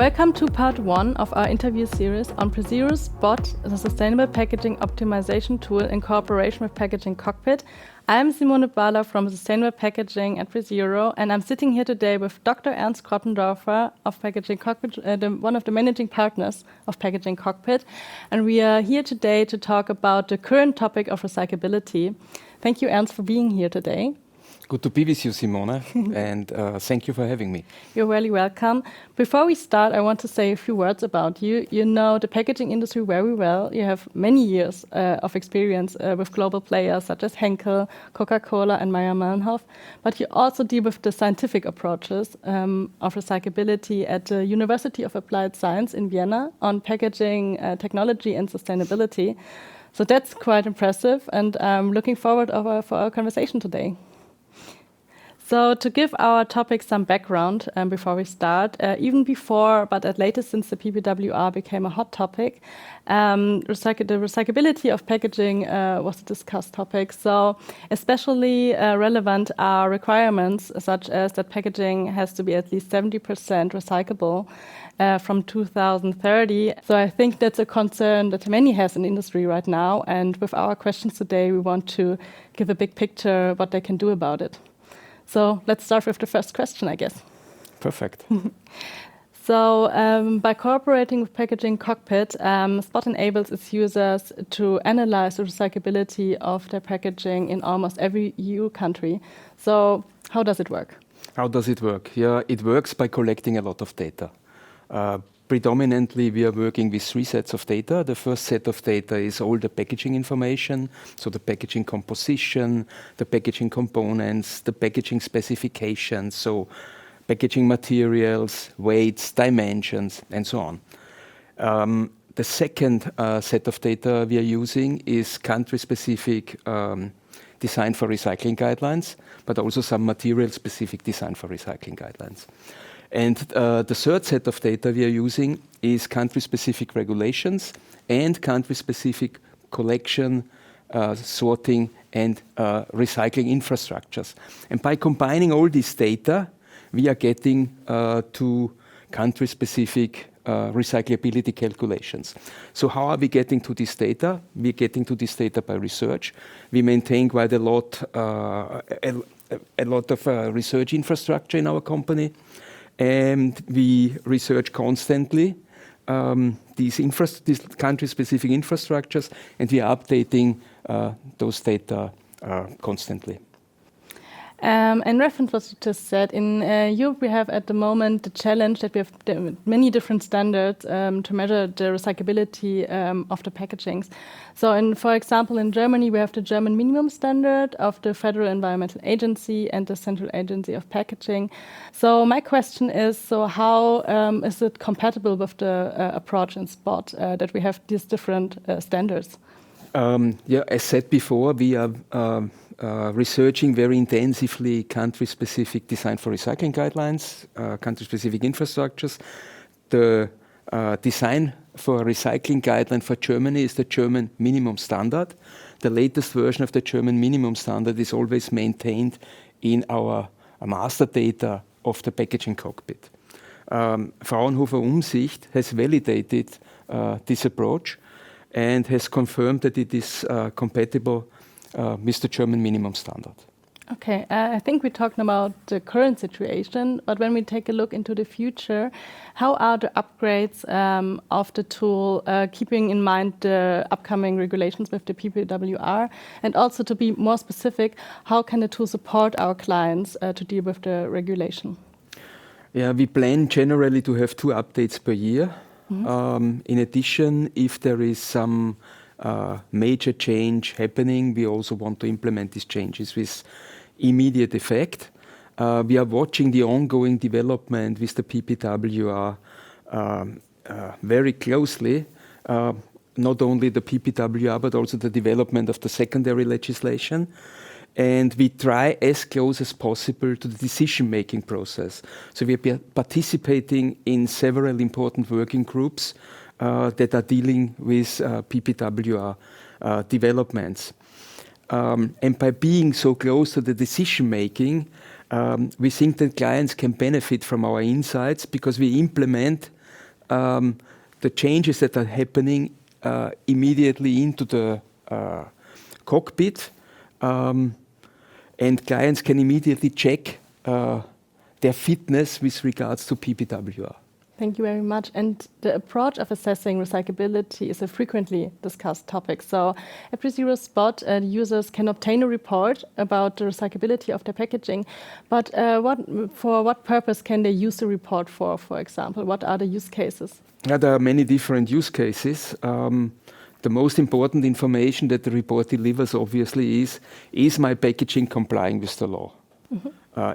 Welcome to part 1 of our interview series on PreZero Spot, the sustainable packaging optimization tool in cooperation with Packaging Cockpit. I'm Simone Bala from Sustainable Packaging at PreZero, and I'm sitting here today with Dr. Ernst Krottendorfer of Packaging Cockpit, one of the managing partners of Packaging Cockpit. And we are here today to talk about the current topic of recyclability. Thank you, Ernst, for being here today. Good to be with you, Simone, and thank you for having me. You're really welcome. Before we start, I want to say a few words about you. You know the packaging industry very well. You have many years of experience with global players such as Henkel, Coca-Cola, and Mayr-Melnhof. But you also deal with the scientific approaches of recyclability at the University of Applied Science in Vienna on packaging technology and sustainability. So that's quite impressive, and I'm looking forward for our conversation today. So to give our topic some background before we start, even before, but at latest since the PPWR became a hot topic, the recyclability of packaging was a discussed topic. So especially relevant are requirements such as that packaging has to be at least 70% recyclable from 2030. So I think that's a concern that many has in industry right now. And with our questions today, we want to give a big picture what they can do about it. So let's start with the first question, I guess. Perfect. So by cooperating with Packaging Cockpit, Spot enables its users to analyze the recyclability of their packaging in almost every EU country. So how does it work? How does it work? Yeah, it works by collecting a lot of data. Predominantly, we are working with 3 sets of data. The first set of data is all the packaging information, so the packaging composition, the packaging components, the packaging specifications, so packaging materials, weights, dimensions, and so on. The second set of data we are using is country-specific design for recycling guidelines, but also some material-specific design for recycling guidelines. And the third set of data we are using is country-specific regulations and country-specific collection, sorting, and recycling infrastructures. And by combining all this data, we are getting to country-specific recyclability calculations. So how are we getting to this data? We're getting to this data by research. We maintain quite a lot of research infrastructure in our company. And we research constantly these country-specific infrastructures, and we are updating those data constantly. In reference to what you just said, in Europe we have at the moment the challenge that we have many different standards to measure the recyclability of the packagings. So for example, in Germany we have the German minimum standard of the Federal Environmental Agency and the Central Agency of Packaging. So my question is, so how is it compatible with the approach in Spot that we have these different standards? Yeah, as said before, we are researching very intensively country-specific design for recycling guidelines, country-specific infrastructures. The design for a recycling guideline for Germany is the German minimum standard. The latest version of the German minimum standard is always maintained in our master data of the Packaging Cockpit. Fraunhofer Umsicht has validated this approach and has confirmed that it is compatible with the German minimum standard. Okay, I think we're talking about the current situation, but when we take a look into the future, how are the upgrades of the tool, keeping in mind the upcoming regulations with the PPWR? And also to be more specific, how can the tool support our clients to deal with the regulation? Yeah, we plan generally to have 2 updates per year. In addition, if there is some major change happening, we also want to implement these changes with immediate effect. We are watching the ongoing development with the PPWR very closely, not only the PPWR, but also the development of the secondary legislation. And we try as close as possible to the decision-making process. So we are participating in several important working groups that are dealing with PPWR developments. And by being so close to the decision-making, we think that clients can benefit from our insights because we implement the changes that are happening immediately into the cockpit, and clients can immediately check their fitness with regards to PPWR. Thank you very much. And the approach of assessing recyclability is a frequently discussed topic. So at PreZero Spot, users can obtain a report about the recyclability of their packaging. But for what purpose can they use the report for example? What are the use cases? Yeah, there are many different use cases. The most important information that the report delivers, obviously, is my packaging complying with the law?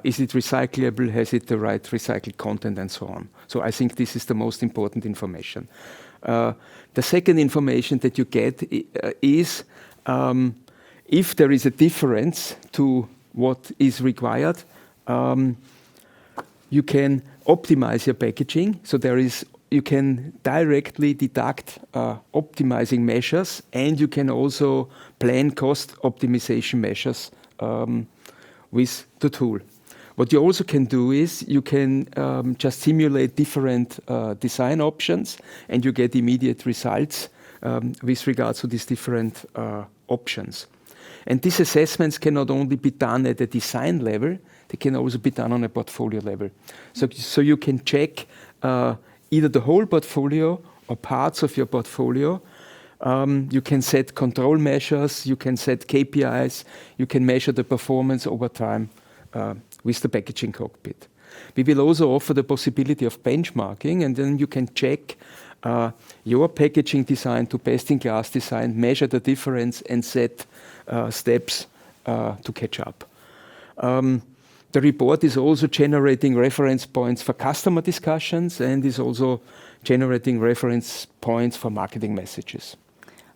Is it recyclable? Has it the right recycled content, and so on? So I think this is the most important information. The second information that you get is if there is a difference to what is required, you can optimize your packaging. So you can directly deduct optimizing measures, and you can also plan cost optimization measures with the tool. What you also can do is you can just simulate different design options, and you get immediate results with regards to these different options. And these assessments can not only be done at a design level, they can also be done on a portfolio level. So you can check either the whole portfolio or parts of your portfolio. You can set control measures, you can set KPIs, you can measure the performance over time with the packaging cockpit. We will also offer the possibility of benchmarking, and then you can check your packaging design to best-in-class design, measure the difference, and set steps to catch up. The report is also generating reference points for customer discussions and is also generating reference points for marketing messages.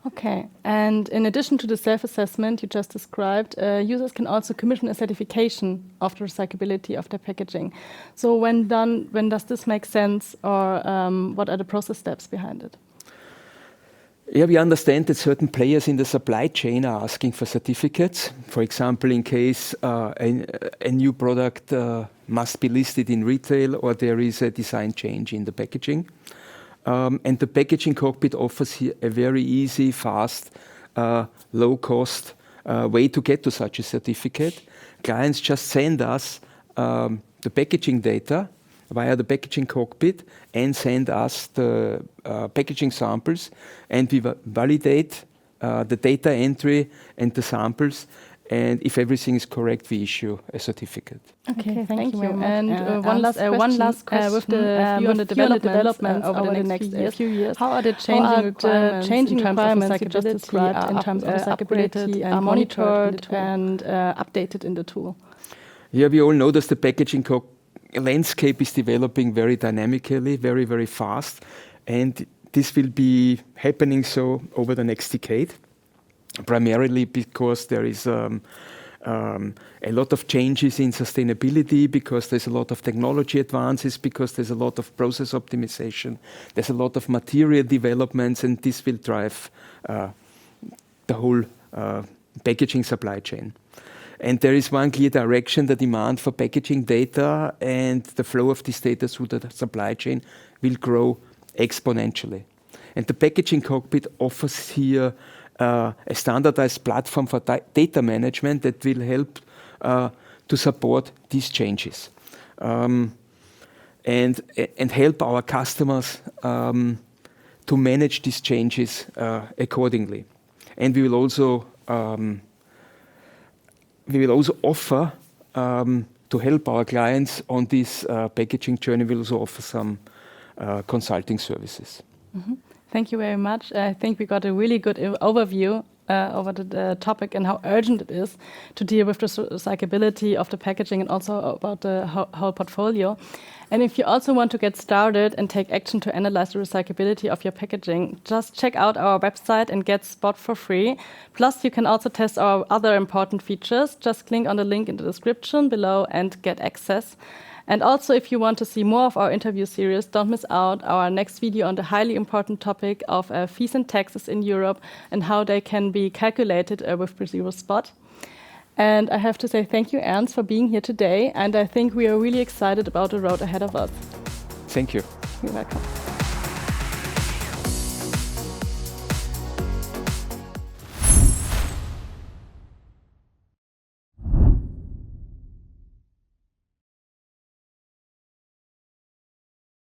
Okay, and in addition to the self-assessment you just described, users can also commission a certification of the recyclability of their packaging. So when does this make sense, or what are the process steps behind it? Yeah, we understand that certain players in the supply chain are asking for certificates. For example, in case a new product must be listed in retail, or there is a design change in the packaging. And the packaging cockpit offers here a very easy, fast, low-cost way to get to such a certificate. Clients just send us the packaging data via the packaging cockpit and send us the packaging samples, and we validate the data entry and the samples. And if everything is correct, we issue a certificate. Okay, thank you very much. And one last question, with the view on the development over the next few years, how are the changing requirements you just described in terms of recyclability and monitored and updated in the tool? Yeah, we all know that the packaging landscape is developing very dynamically, very, very fast. And this will be happening so over the next decade. Primarily because there is a lot of changes in sustainability, because there's a lot of technology advances, because there's a lot of process optimization, there's a lot of material developments, and this will drive the whole packaging supply chain. And there is one clear direction: the demand for packaging data and the flow of this data through the supply chain will grow exponentially. And the packaging cockpit offers here a standardized platform for data management that will help to support these changes and help our customers to manage these changes accordingly. And we will also offer to help our clients on this packaging journey. We will also offer some consulting services. Mm-hmm. Thank you very much. I think we got a really good overview over the topic and how urgent it is to deal with the recyclability of the packaging, and also about the whole portfolio. And if you also want to get started and take action to analyze the recyclability of your packaging, just check out our website and get Spot for free. Plus, you can also test our other important features. Just click on the link in the description below and get access. And also, if you want to see more of our interview series, don't miss out our next video on the highly important topic of fees and taxes in Europe and how they can be calculated with PreZero Spot. And I have to say thank you, Ernst, for being here today. And I think we are really excited about the road ahead of us. Thank you. You're welcome.